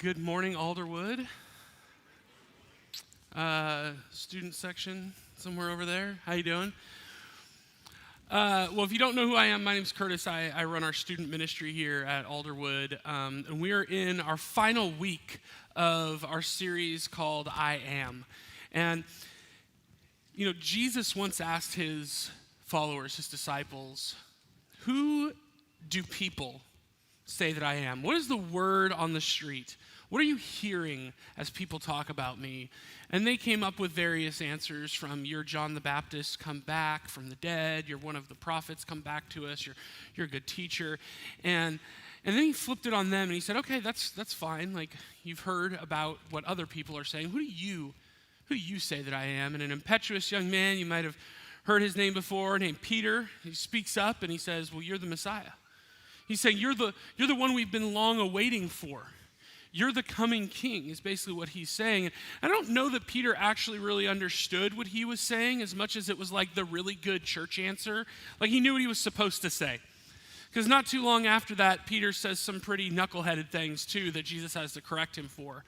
Good morning, Alderwood. Student section somewhere over there. How you doing? Well, if you don't know who I am, my name's Curtis. I run our student ministry here at Alderwood, and we are in our final week of our series called I Am. And, you know, Jesus once asked his followers, his disciples, who do people say that I am? What is the word on the street? What are you hearing as people talk about me? And they came up with various answers from, you're John the Baptist, come back from the dead. You're one of the prophets, come back to us. You're a good teacher. And then he flipped it on them and he said, okay, that's fine. Like, you've heard about what other people are saying. Who do you say that I am? And an impetuous young man, you might have heard his name before, named Peter, he speaks up and he says, well, you're the Messiah. He's saying, you're the one we've been long awaiting for. You're the coming king, is basically what he's saying. And I don't know that Peter actually really understood what he was saying as much as it was like the really good church answer. Like, he knew what he was supposed to say. Because not too long after that, Peter says some pretty knuckleheaded things too that Jesus has to correct him for.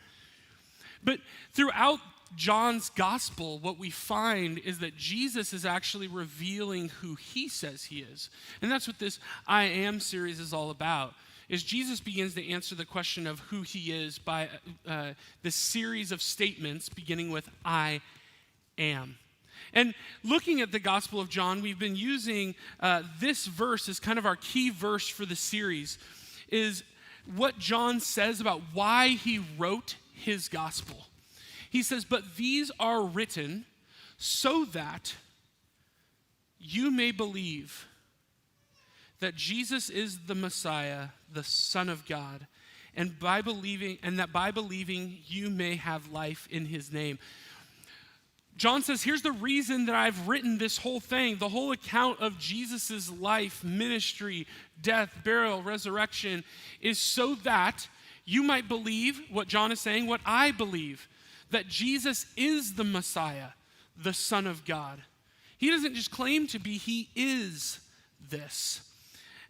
But throughout John's gospel, what we find is that Jesus is actually revealing who he says he is. And that's what this I Am series is all about, is Jesus begins to answer the question of who he is by this series of statements beginning with I am. And looking at the Gospel of John, we've been using this verse as kind of our key verse for the series, is what John says about why he wrote his gospel. He says, but these are written so that you may believe that Jesus is the Messiah, the Son of God, and that by believing you may have life in his name. John says, here's the reason that I've written this whole thing, the whole account of Jesus' life, ministry, death, burial, resurrection, is so that you might believe what John is saying, what I believe, that Jesus is the Messiah, the Son of God. He doesn't just claim to be, he is this.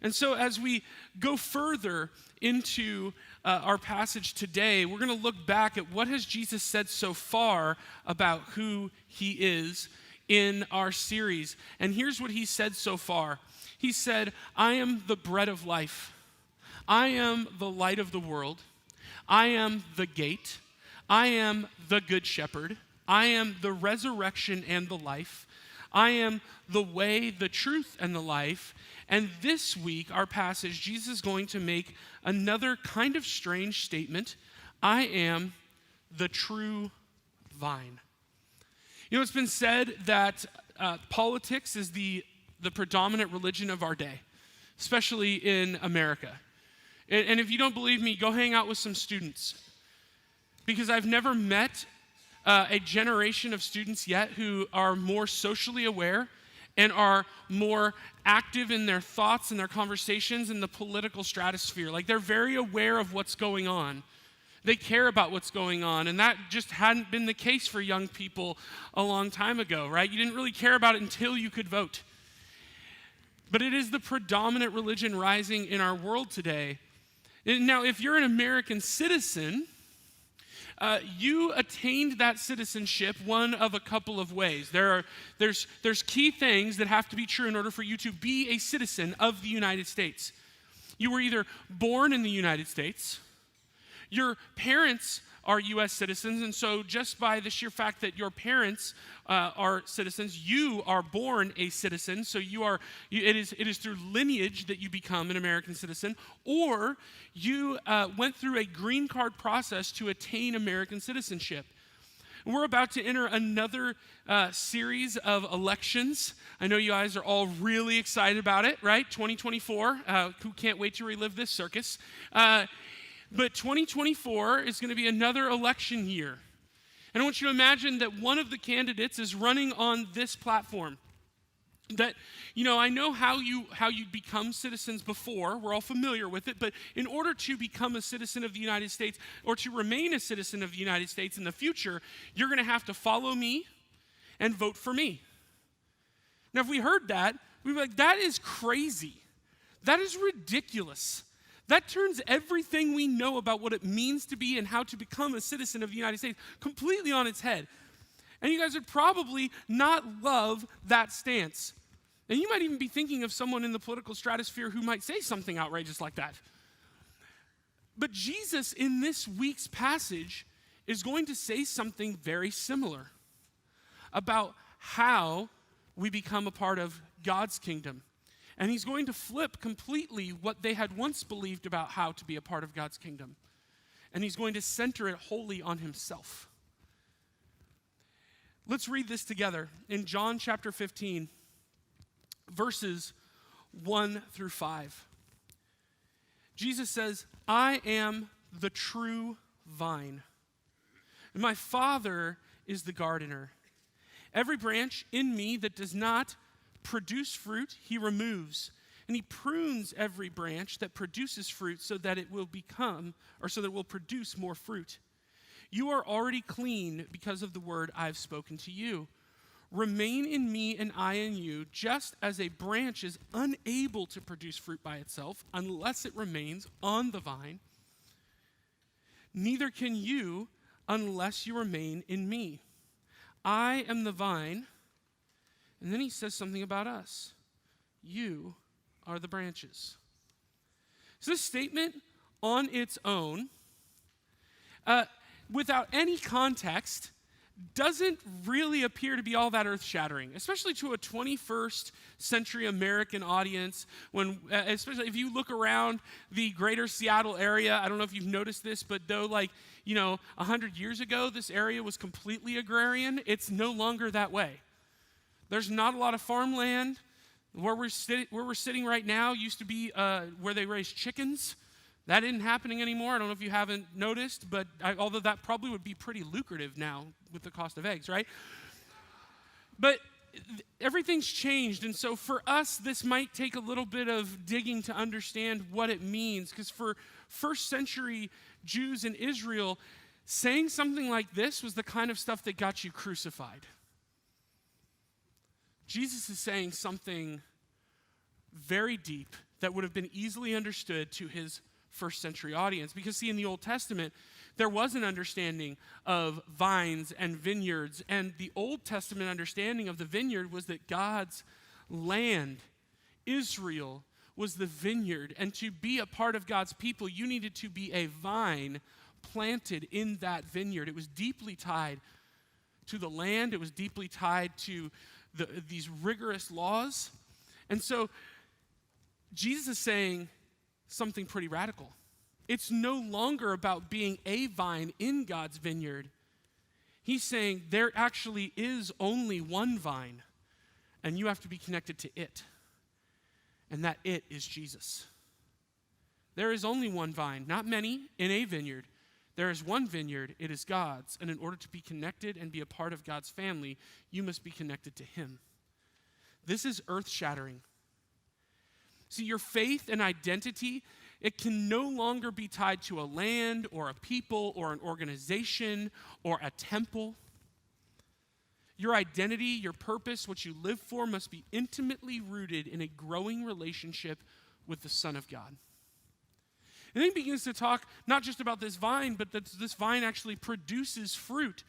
And so as we go further into our passage today, we're going to look back at what has Jesus said so far about who he is in our series. And here's what he said so far. He said, I am the bread of life. I am the light of the world. I am the gate. I am the good shepherd. I am the resurrection and the life. I am the way, the truth, and the life. And this week, our passage, Jesus is going to make another kind of strange statement. I am the true vine. You know, it's been said that politics is the predominant religion of our day, especially in America. And if you don't believe me, go hang out with some students. Because I've never met a generation of students yet who are more socially aware and are more active in their thoughts and their conversations in the political stratosphere. Like, they're very aware of what's going on. They care about what's going on, and that just hadn't been the case for young people a long time ago, right? You didn't really care about it until you could vote. But it is the predominant religion rising in our world today. Now, if you're an American citizen, you attained that citizenship one of a couple of ways. There's key things that have to be true in order for you to be a citizen of the United States. You were either born in the United States, your parents are U.S. citizens, and so just by the sheer fact that your parents are citizens, you are born a citizen. So it is through lineage that you become an American citizen, or you went through a green card process to attain American citizenship. We're about to enter another series of elections. I know you guys are all really excited about it, right? 2024. Who can't wait to relive this circus? But 2024 is going to be another election year. And I want you to imagine that one of the candidates is running on this platform. That, you know, I know how you become citizens before. We're all familiar with it. But in order to become a citizen of the United States, or to remain a citizen of the United States in the future, you're going to have to follow me and vote for me. Now, if we heard that, we'd be like, that is crazy. That is ridiculous. That turns everything we know about what it means to be and how to become a citizen of the United States completely on its head. And you guys would probably not love that stance. And you might even be thinking of someone in the political stratosphere who might say something outrageous like that. But Jesus, in this week's passage, is going to say something very similar about how we become a part of God's kingdom. And he's going to flip completely what they had once believed about how to be a part of God's kingdom. And he's going to center it wholly on himself. Let's read this together in John chapter 15, verses 1 through 5. Jesus says, I am the true vine, and my Father is the gardener. Every branch in me that does not produce fruit, he removes, and he prunes every branch that produces fruit so that it will produce more fruit. You are already clean because of the word I've spoken to you. Remain in me and I in you, just as a branch is unable to produce fruit by itself unless it remains on the vine. Neither can you unless you remain in me. I am the vine. And then he says something about us. You are the branches. So this statement on its own, without any context, doesn't really appear to be all that earth-shattering, especially to a 21st century American audience, especially if you look around the greater Seattle area. I don't know if you've noticed this, but though 100 years ago, this area was completely agrarian, it's no longer that way. There's not a lot of farmland. Where we're sitting right now used to be where they raised chickens. That isn't happening anymore. I don't know if you haven't noticed, but although that probably would be pretty lucrative now with the cost of eggs, right? But everything's changed, and so for us, this might take a little bit of digging to understand what it means, because for first century Jews in Israel, saying something like this was the kind of stuff that got you crucified. Jesus is saying something very deep that would have been easily understood to his first century audience. Because see, in the Old Testament, there was an understanding of vines and vineyards. And the Old Testament understanding of the vineyard was that God's land, Israel, was the vineyard. And to be a part of God's people, you needed to be a vine planted in that vineyard. It was deeply tied to the land. It was deeply tied to these rigorous laws. And so Jesus is saying something pretty radical. It's no longer about being a vine in God's vineyard. He's saying there actually is only one vine, and you have to be connected to it. And that it is Jesus. There is only one vine, not many, in a vineyard. There is one vineyard, it is God's, and in order to be connected and be a part of God's family, you must be connected to him. This is earth-shattering. See, your faith and identity, it can no longer be tied to a land or a people or an organization or a temple. Your identity, your purpose, what you live for must be intimately rooted in a growing relationship with the Son of God. And then he begins to talk not just about this vine, but that this vine actually produces fruit.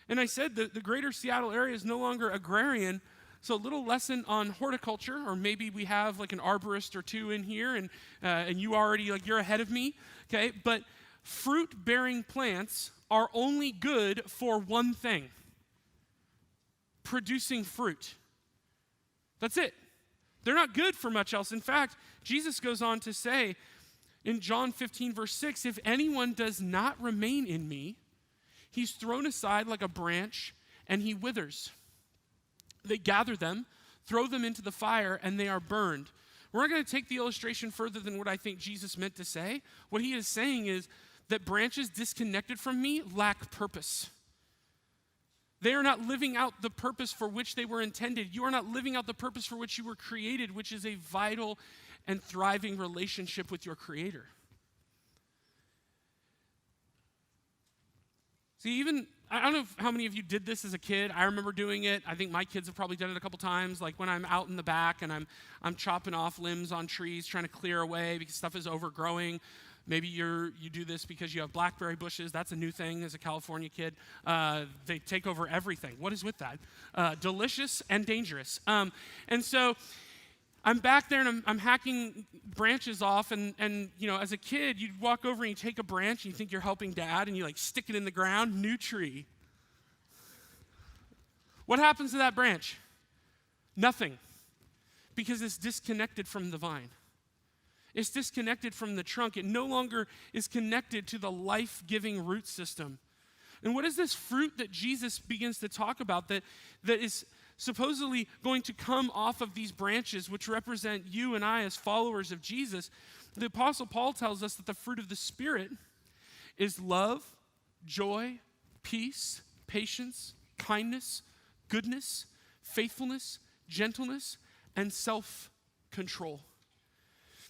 And I said that the greater Seattle area is no longer agrarian. So a little lesson on horticulture, or maybe we have like an arborist or two in here, and you already, you're ahead of me, okay? But fruit-bearing plants are only good for one thing: producing fruit. That's it. They're not good for much else. In fact, Jesus goes on to say in John 15, verse 6, if anyone does not remain in me, he's thrown aside like a branch and he withers. They gather them, throw them into the fire, and they are burned. We're not going to take the illustration further than what I think Jesus meant to say. What he is saying is that branches disconnected from me lack purpose. They are not living out the purpose for which they were intended. You are not living out the purpose for which you were created, which is a vital and thriving relationship with your Creator. See, even, I don't know how many of you did this as a kid. I remember doing it. I think my kids have probably done it a couple times, like when I'm out in the back and I'm chopping off limbs on trees, trying to clear away because stuff is overgrowing. Maybe you do this because you have blackberry bushes. That's a new thing as a California kid. They take over everything. What is with that? Delicious and dangerous. And so I'm back there and I'm hacking branches off, and as a kid, you'd walk over and you take a branch and you think you're helping dad, and you like stick it in the ground, new tree. What happens to that branch? Nothing, because it's disconnected from the vine. It's disconnected from the trunk. It no longer is connected to the life-giving root system. And what is this fruit that Jesus begins to talk about that is supposedly going to come off of these branches, which represent you and I as followers of Jesus? The Apostle Paul tells us that the fruit of the Spirit is love, joy, peace, patience, kindness, goodness, faithfulness, gentleness, and self-control.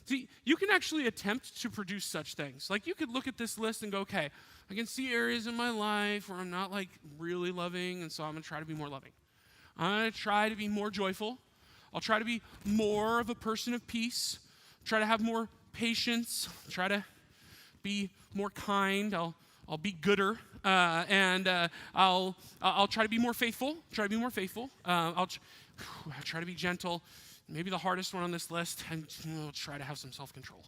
See, you can actually attempt to produce such things. Like, you could look at this list and go, okay, I can see areas in my life where I'm not like really loving, and so I'm going to try to be more loving. I'm going to try to be more joyful. I'll try to be more of a person of peace. Try to have more patience. Try to be more kind. I'll be gooder, and I'll try to be more faithful. I'll try to be gentle. Maybe the hardest one on this list, and I'll try to have some self-control.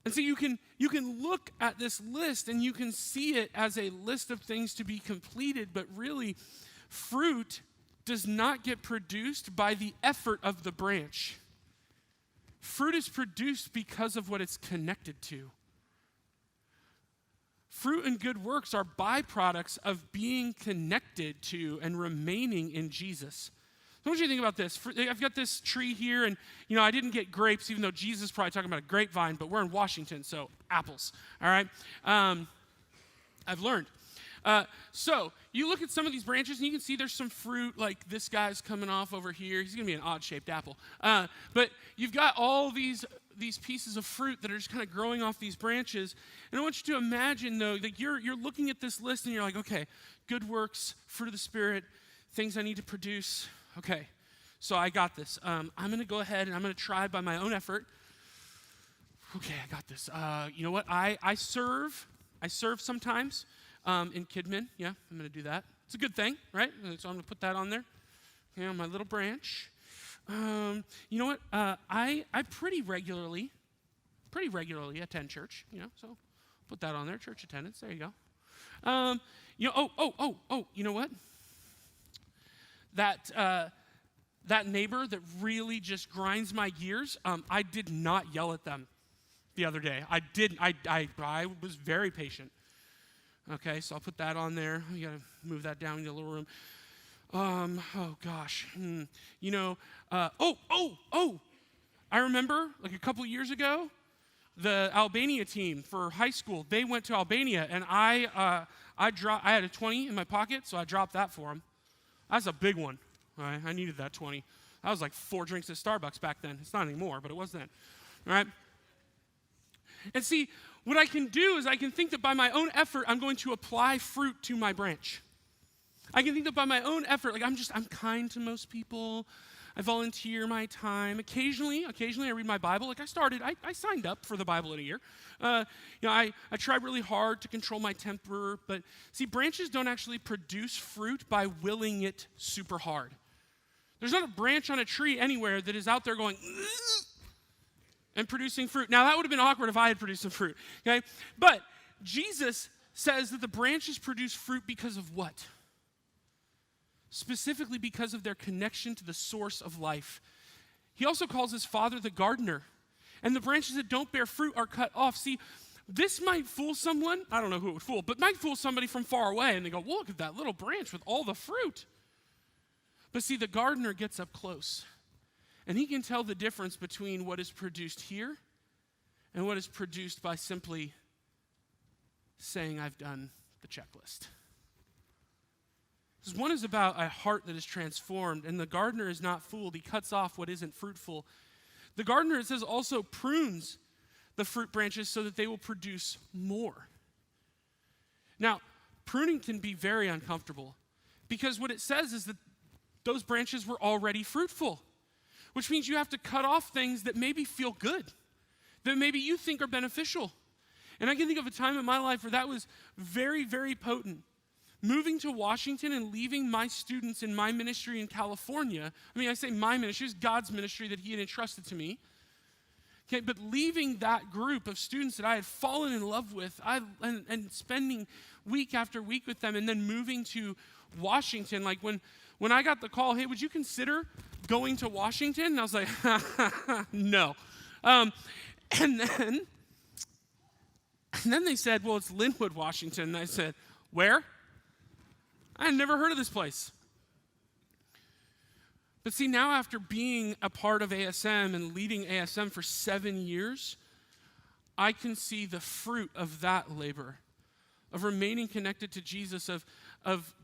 And so you can look at this list and you can see it as a list of things to be completed, but really, fruit does not get produced by the effort of the branch. Fruit is produced because of what it's connected to. Fruit and good works are byproducts of being connected to and remaining in Jesus. So I want you to think about this. I've got this tree here, and I didn't get grapes, even though Jesus is probably talking about a grapevine, but we're in Washington, so apples, all right? I've learned. So you look at some of these branches, and you can see there's some fruit, like this guy's coming off over here. He's going to be an odd-shaped apple. But you've got all these pieces of fruit that are just kind of growing off these branches. And I want you to imagine, though, that you're looking at this list, and you're like, okay, good works, fruit of the Spirit, things I need to produce. Okay, so I got this. I'm going to go ahead and I'm going to try by my own effort. Okay, I got this. You know what? I serve sometimes in Kidman. Yeah, I'm going to do that. It's a good thing, right? So I'm going to put that on there. On my little branch. You know what? I pretty regularly attend church. So put that on there. Church attendance. There you go. You know what? That neighbor that really just grinds my gears, I did not yell at them the other day. I was very patient. Okay, so I'll put that on there. You gotta move that down in the little room. Oh gosh. I remember like a couple years ago, the Albania team for high school, they went to Albania, and I had a 20 in my pocket, so I dropped that for them. That's a big one. All right, I needed that 20. That was like 4 drinks at Starbucks back then. It's not anymore, but it was then. All right? And see, what I can do is I can think that by my own effort, I'm going to apply fruit to my branch. I can think that by my own effort, like I'm kind to most people. I volunteer my time. Occasionally I read my Bible. Like I signed up for the Bible in a year. I try really hard to control my temper. But see, branches don't actually produce fruit by willing it super hard. There's not a branch on a tree anywhere that is out there going and producing fruit. Now, that would have been awkward if I had produced some fruit, okay? But Jesus says that the branches produce fruit because of what? Specifically because of their connection to the source of life. He also calls his Father the gardener. And the branches that don't bear fruit are cut off. See, this might fool someone. I don't know who it would fool, but might fool somebody from far away. And they go, well, look at that little branch with all the fruit. But see, the gardener gets up close. And he can tell the difference between what is produced here and what is produced by simply saying, I've done the checklist. Because one is about a heart that is transformed, and the gardener is not fooled. He cuts off what isn't fruitful. The gardener, it says, also prunes the fruit branches so that they will produce more. Now, pruning can be very uncomfortable because what it says is that those branches were already fruitful, which means you have to cut off things that maybe feel good, that maybe you think are beneficial. And I can think of a time in my life where that was very, very potent. Moving to Washington and leaving my students in my ministry in California, I say my ministry, it's God's ministry that he had entrusted to me. Okay, but leaving that group of students that I had fallen in love with and spending week after week with them and then moving to Washington, like when I got the call, hey, would you consider going to Washington? And I was like, no. And then they said, well, it's Linwood, Washington. And I said, where? I had never heard of this place. But see, now after being a part of ASM and leading ASM for 7 years, I can see the fruit of that labor, of remaining connected to Jesus, of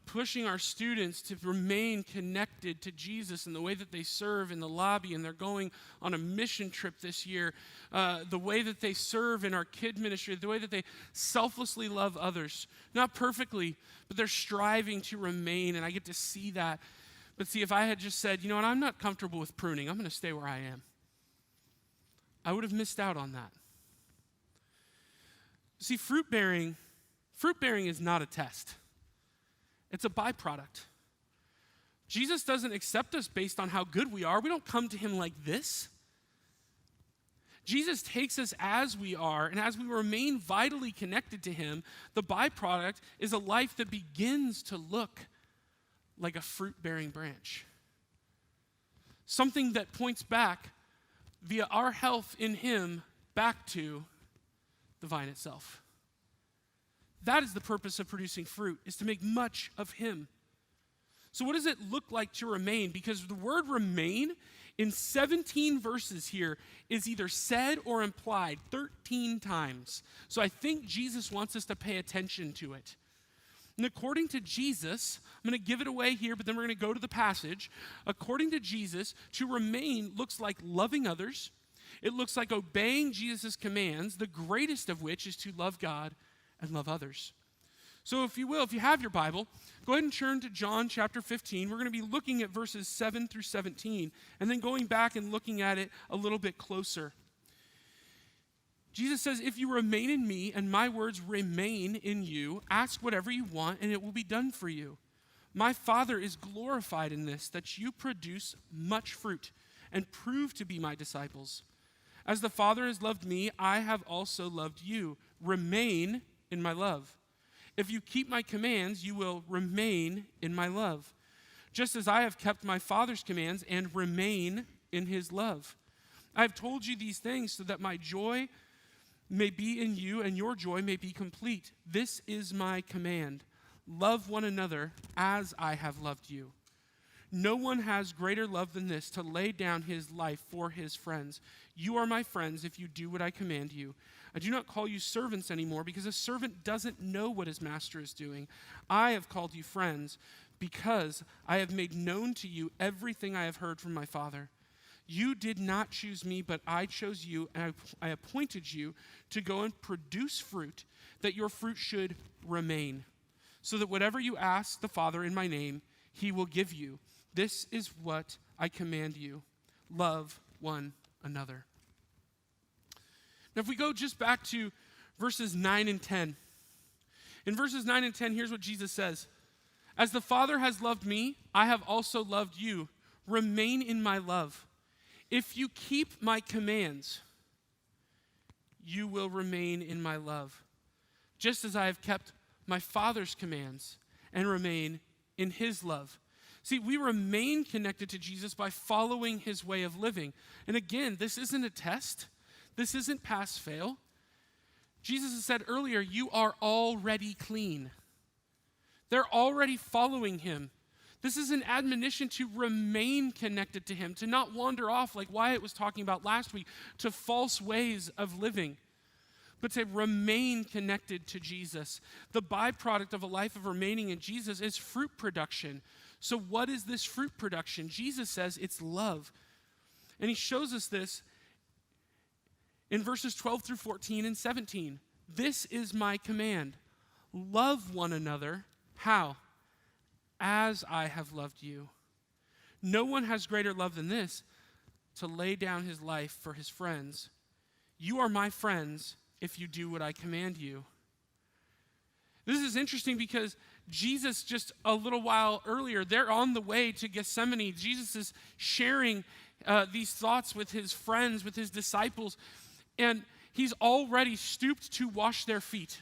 pushing our students to remain connected to Jesus in the way that they serve in the lobby, and they're going on a mission trip this year, the way that they serve in our kid ministry, the way that they selflessly love others. Not perfectly, but they're striving to remain, and I get to see that. But see, if I had just said, you know what, I'm not comfortable with pruning, I'm going to stay where I am, I would have missed out on that. See, fruit bearing is not a test. It's a byproduct. Jesus doesn't accept us based on how good we are. We don't come to him like this. Jesus takes us as we are, and as we remain vitally connected to him, the byproduct is a life that begins to look like a fruit-bearing branch. Something that points back via our health in him back to the vine itself. That is the purpose of producing fruit, is to make much of him. So what does it look like to remain? Because the word remain in 17 verses here is either said or implied 13 times. So I think Jesus wants us to pay attention to it. And according to Jesus, I'm going to give it away here, but then we're going to go to the passage. According to Jesus, to remain looks like loving others. It looks like obeying Jesus' commands, the greatest of which is to love God and love others. So if you have your Bible, go ahead and turn to John chapter 15. We're going to be looking at verses 7 through 17, and then going back and looking at it a little bit closer. Jesus says, if you remain in me and my words remain in you, ask whatever you want and it will be done for you. My Father is glorified in this, that you produce much fruit and prove to be my disciples. As the Father has loved me, I have also loved you. Remain in my love. If you keep my commands, you will remain in my love, just as I have kept my Father's commands and remain in his love. I have told you these things so that my joy may be in you and your joy may be complete. This is my command. Love one another as I have loved you. No one has greater love than this, to lay down his life for his friends. You are my friends if you do what I command you. I do not call you servants anymore, because a servant doesn't know what his master is doing. I have called you friends, because I have made known to you everything I have heard from my Father. You did not choose me, but I chose you, and I appointed you to go and produce fruit, that your fruit should remain, so that whatever you ask the Father in my name, he will give you. This is what I command you. Love one another. Now, if we go just back to verses 9 and 10. In verses 9 and 10, here's what Jesus says. As the Father has loved me, I have also loved you. Remain in my love. If you keep my commands, you will remain in my love, just as I have kept my Father's commands and remain in his love. See, we remain connected to Jesus by following his way of living. And again, this isn't a test. This isn't pass-fail. Jesus has said earlier, you are already clean. They're already following him. This is an admonition to remain connected to him, to not wander off like Wyatt was talking about last week, to false ways of living, but to remain connected to Jesus. The byproduct of a life of remaining in Jesus is fruit production. So what is this fruit production? Jesus says it's love. And he shows us this in verses 12 through 14 and 17. This is my command. love one another. How? As I have loved you. No one has greater love than this, to lay down his life for his friends. You are my friends if you do what I command you. This is interesting because Jesus, just a little while earlier, they're on the way to Gethsemane. Jesus is sharing these thoughts with his friends, with his disciples, and he's already stooped to wash their feet.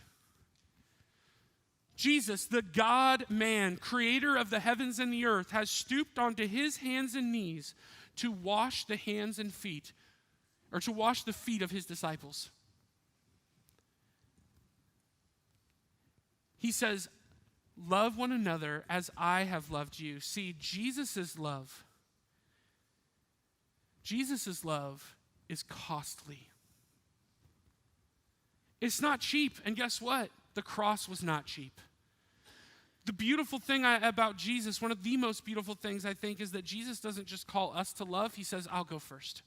Jesus, the God-man, creator of the heavens and the earth, has stooped onto his hands and knees to wash the hands and feet, or to wash the feet of his disciples. He says, love one another as I have loved you. See, Jesus' love is costly. It's not cheap, and guess what? The cross was not cheap. The beautiful thing about Jesus, one of the most beautiful things I think, is that Jesus doesn't just call us to love. He says, I'll go first.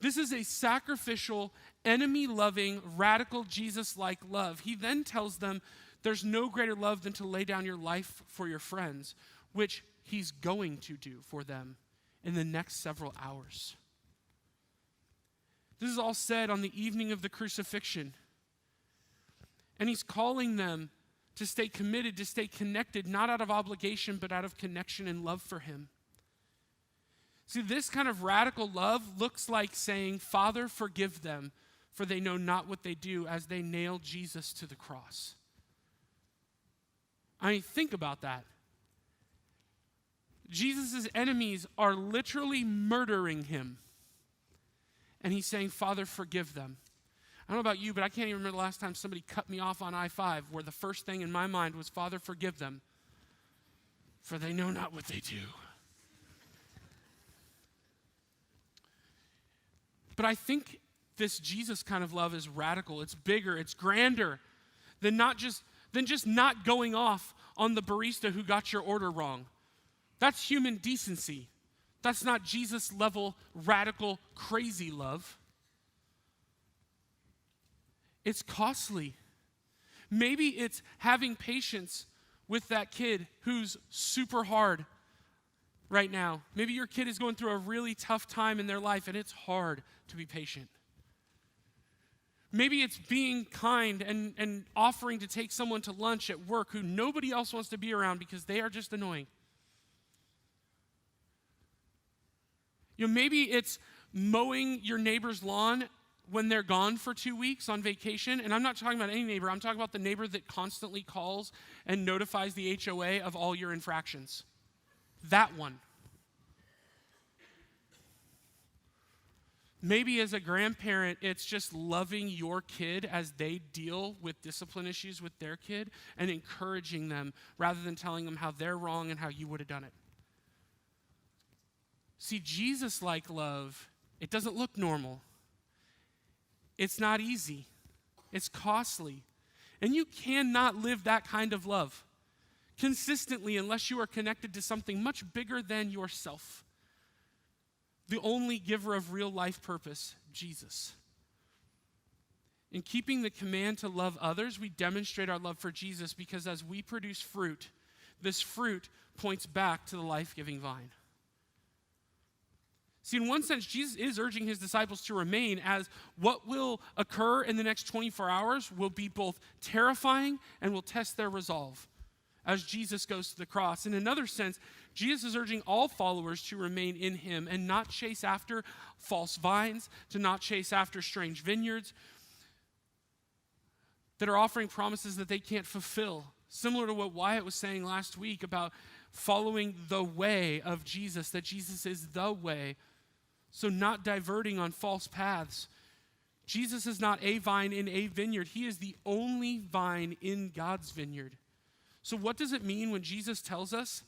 This is a sacrificial, enemy-loving, radical, Jesus-like love. He then tells them there's no greater love than to lay down your life for your friends, which he's going to do for them in the next several hours. This is all said on the evening of the crucifixion. And he's calling them to stay committed, to stay connected, not out of obligation, but out of connection and love for him. See, this kind of radical love looks like saying, Father, forgive them, for they know not what they do, as they nail Jesus to the cross. I mean, think about that. Jesus' enemies are literally murdering him. And he's saying, Father, forgive them. I don't know about you, but I can't even remember the last time somebody cut me off on I-5 where the first thing in my mind was, Father, forgive them, for they know not what they do. But I think this Jesus kind of love is radical. It's bigger. It's grander than just not going off on the barista who got your order wrong. That's human decency. That's not Jesus level, radical, crazy love. It's costly. Maybe it's having patience with that kid who's super hard right now. Maybe your kid is going through a really tough time in their life and it's hard to be patient. Maybe it's being kind and offering to take someone to lunch at work who nobody else wants to be around because they are just annoying. Maybe it's mowing your neighbor's lawn when they're gone for 2 weeks on vacation. And I'm not talking about any neighbor. I'm talking about the neighbor that constantly calls and notifies the HOA of all your infractions. That one. Maybe as a grandparent, it's just loving your kid as they deal with discipline issues with their kid and encouraging them rather than telling them how they're wrong and how you would have done it. See, Jesus-like love, it doesn't look normal. It's not easy. It's costly. And you cannot live that kind of love consistently unless you are connected to something much bigger than yourself. The only giver of real life purpose, Jesus. In keeping the command to love others, we demonstrate our love for Jesus because as we produce fruit, this fruit points back to the life-giving vine. See, in one sense, Jesus is urging his disciples to remain, as what will occur in the next 24 hours will be both terrifying and will test their resolve as Jesus goes to the cross. In another sense, Jesus is urging all followers to remain in him and not chase after false vines, to not chase after strange vineyards that are offering promises that they can't fulfill. Similar to what Wyatt was saying last week about following the way of Jesus, that Jesus is the way. So not diverting on false paths. Jesus is not a vine in a vineyard. He is the only vine in God's vineyard. So what does it mean when Jesus tells us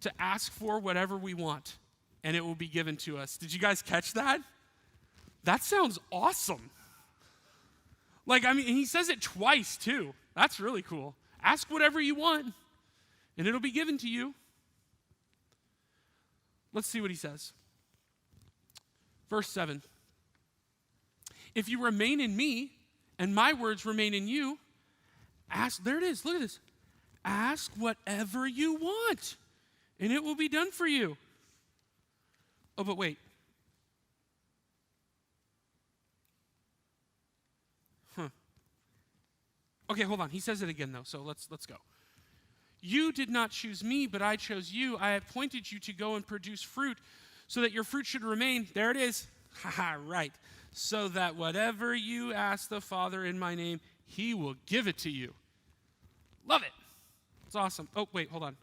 to ask for whatever we want and it will be given to us? Did you guys catch that? That sounds awesome. He says it twice too. That's really cool. Ask whatever you want and it'll be given to you. Let's see what he says. Verse 7. If you remain in me and my words remain in you, Ask, there it is, look at this. Ask whatever you want, and it will be done for you. Oh, but wait. Okay, hold on. He says it again, though, so let's go. You did not choose me, but I chose you. I appointed you to go and produce fruit so that your fruit should remain. There it is. Haha, right. So that whatever you ask the Father in my name, he will give it to you. Love it. It's awesome. Oh, wait, hold on.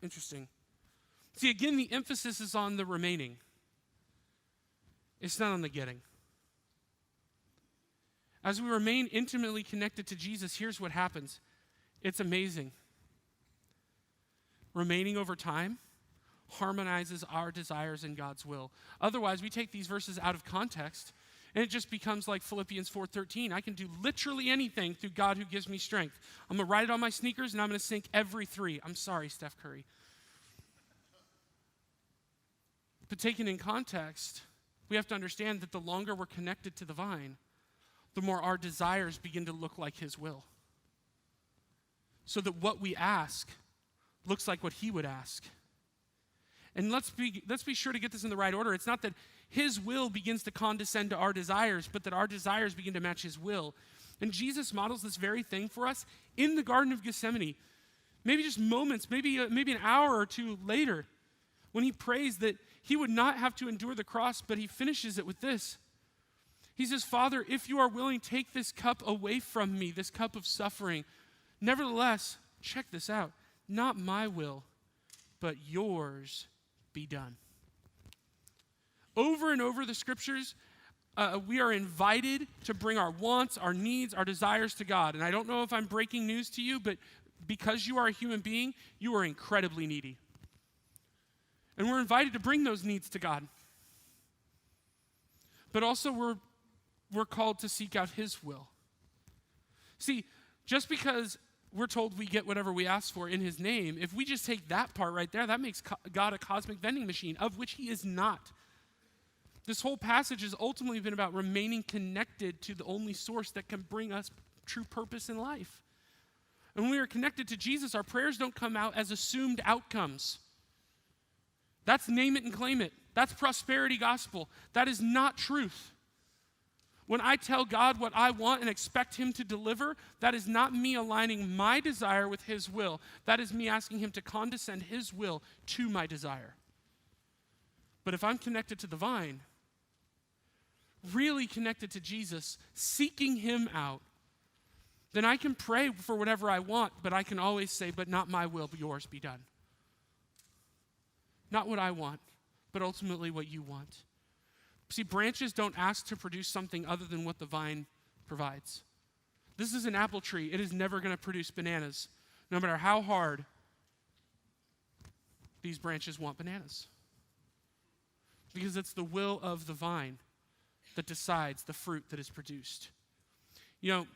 Interesting. See, again, the emphasis is on the remaining. It's not on the getting. As we remain intimately connected to Jesus, here's what happens. It's amazing. Remaining over time harmonizes our desires and God's will. Otherwise, we take these verses out of context, and it just becomes like Philippians 4:13. I can do literally anything through God who gives me strength. I'm going to write it on my sneakers, and I'm going to sink every three. I'm sorry, Steph Curry. But taken in context, we have to understand that the longer we're connected to the vine, the more our desires begin to look like his will. So that what we ask looks like what he would ask. And let's be sure to get this in the right order. It's not that his will begins to condescend to our desires, but that our desires begin to match his will. And Jesus models this very thing for us in the Garden of Gethsemane. Maybe just moments, maybe an hour or two later, when he prays that he would not have to endure the cross, but he finishes it with this. He says, Father, if you are willing, take this cup away from me, this cup of suffering. Nevertheless, check this out, not my will, but yours be done. Over and over the scriptures, we are invited to bring our wants, our needs, our desires to God. And I don't know if I'm breaking news to you, but because you are a human being, you are incredibly needy. And we're invited to bring those needs to God. But also we're called to seek out his will. See, just because we're told we get whatever we ask for in his name, if we just take that part right there, that makes God a cosmic vending machine, of which he is not. This whole passage has ultimately been about remaining connected to the only source that can bring us true purpose in life. And when we are connected to Jesus, our prayers don't come out as assumed outcomes. That's name it and claim it. That's prosperity gospel. That is not truth. When I tell God what I want and expect him to deliver, that is not me aligning my desire with his will. That is me asking him to condescend his will to my desire. But if I'm connected to the vine, really connected to Jesus, seeking him out, then I can pray for whatever I want, but I can always say, but not my will, but yours be done. Not what I want, but ultimately what you want. See, branches don't ask to produce something other than what the vine provides. This is an apple tree. It is never going to produce bananas. No matter how hard these branches want bananas. Because it's the will of the vine that decides the fruit that is produced. You know,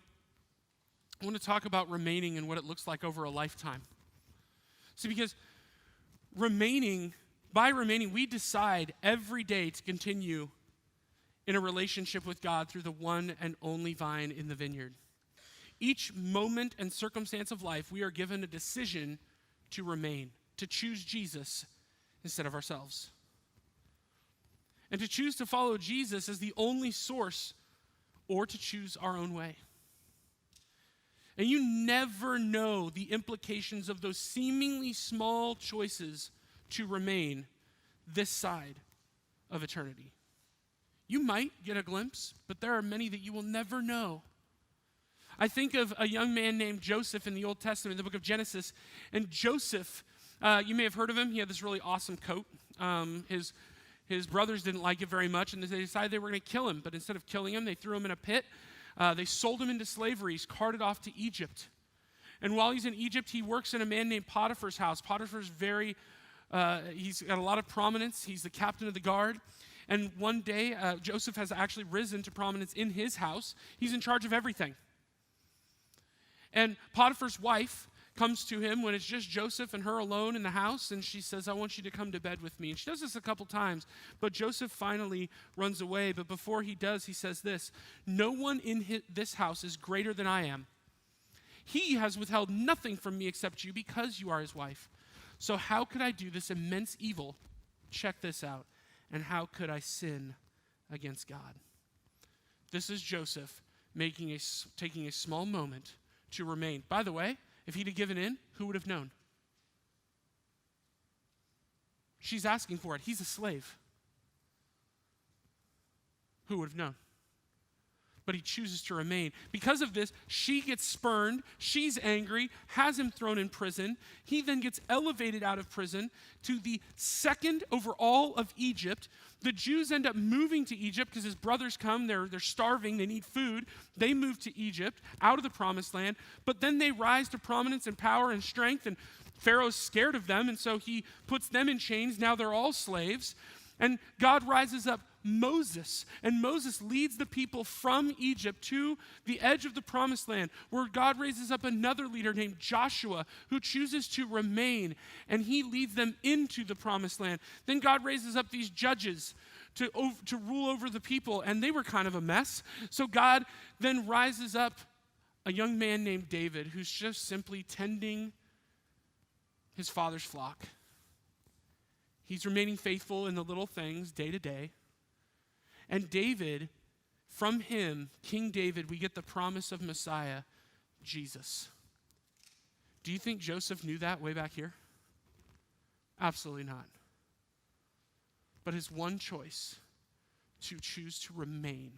I want to talk about remaining and what it looks like over a lifetime. See, because by remaining, we decide every day to continue in a relationship with God through the one and only vine in the vineyard. Each moment and circumstance of life, we are given a decision to remain, to choose Jesus instead of ourselves. And to choose to follow Jesus as the only source, or to choose our own way. And you never know the implications of those seemingly small choices to remain this side of eternity. You might get a glimpse, but there are many that you will never know. I think of a young man named Joseph in the Old Testament, in the book of Genesis. And Joseph, you may have heard of him. He had this really awesome coat. His brothers didn't like it very much, and they decided they were going to kill him. But instead of killing him, they threw him in a pit. They sold him into slavery. He's carted off to Egypt. And while he's in Egypt, he works in a man named Potiphar's house. Potiphar's he's got a lot of prominence. He's the captain of the guard. And one day, Joseph has actually risen to prominence in his house. He's in charge of everything. And Potiphar's wife comes to him when it's just Joseph and her alone in the house, and she says, I want you to come to bed with me. And she does this a couple times, but Joseph finally runs away. But before he does, he says this, no one in this house is greater than I am. He has withheld nothing from me except you because you are his wife. So how could I do this immense evil? Check this out. And how could I sin against God? This is Joseph taking a small moment to remain. By the way, if he'd have given in, who would have known? She's asking for it. He's a slave. Who would have known? But he chooses to remain. Because of this, she gets spurned. She's angry, has him thrown in prison. He then gets elevated out of prison to the second over all of Egypt. The Jews end up moving to Egypt because his brothers come. They're starving. They need food. They move to Egypt, out of the promised land. But then they rise to prominence and power and strength, and Pharaoh's scared of them, and so he puts them in chains. Now they're all slaves. And God rises up Moses, and Moses leads the people from Egypt to the edge of the promised land, where God raises up another leader named Joshua who chooses to remain, and he leads them into the promised land. Then God raises up these judges to rule over the people, and they were kind of a mess. So God then rises up a young man named David who's just simply tending his father's flock. He's remaining faithful in the little things day to day. And David, from him, King David, we get the promise of Messiah, Jesus. Do you think Joseph knew that way back here? Absolutely not. But his one choice, to choose to remain,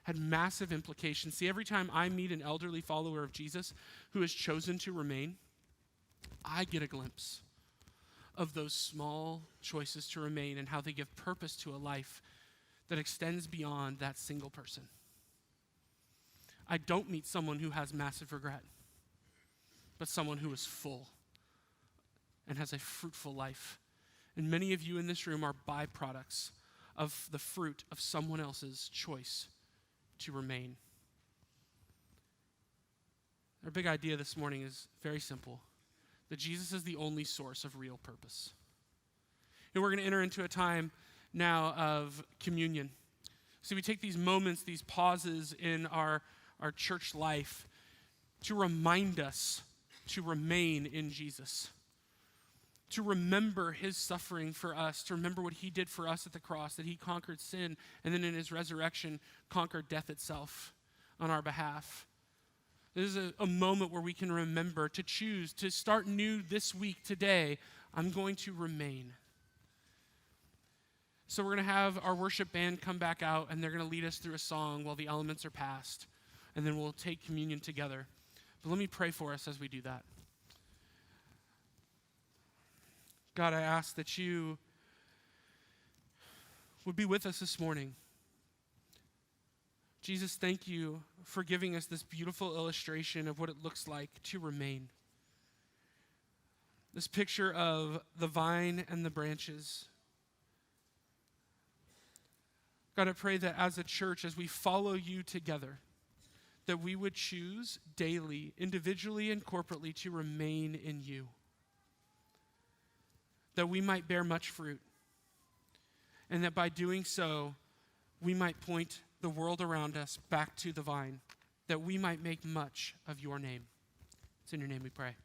had massive implications. See, every time I meet an elderly follower of Jesus who has chosen to remain, I get a glimpse of those small choices to remain and how they give purpose to a life that extends beyond that single person. I don't meet someone who has massive regret, but someone who is full and has a fruitful life. And many of you in this room are byproducts of the fruit of someone else's choice to remain. Our big idea this morning is very simple, that Jesus is the only source of real purpose. And we're going to enter into a time now of communion. So we take these moments, these pauses in our church life to remind us to remain in Jesus, to remember his suffering for us, to remember what he did for us at the cross, that he conquered sin, and then in his resurrection conquered death itself on our behalf. This is a moment where we can remember to choose to start new this week, today. I'm going to remain. So we're going to have our worship band come back out, and they're going to lead us through a song while the elements are passed, and then we'll take communion together. But let me pray for us as we do that. God, I ask that you would be with us this morning. Jesus, thank you for giving us this beautiful illustration of what it looks like to remain. This picture of the vine and the branches. God, I pray that as a church, as we follow you together, that we would choose daily, individually and corporately, to remain in you. That we might bear much fruit. And that by doing so, we might point the world around us back to the vine, that we might make much of your name. It's in your name we pray.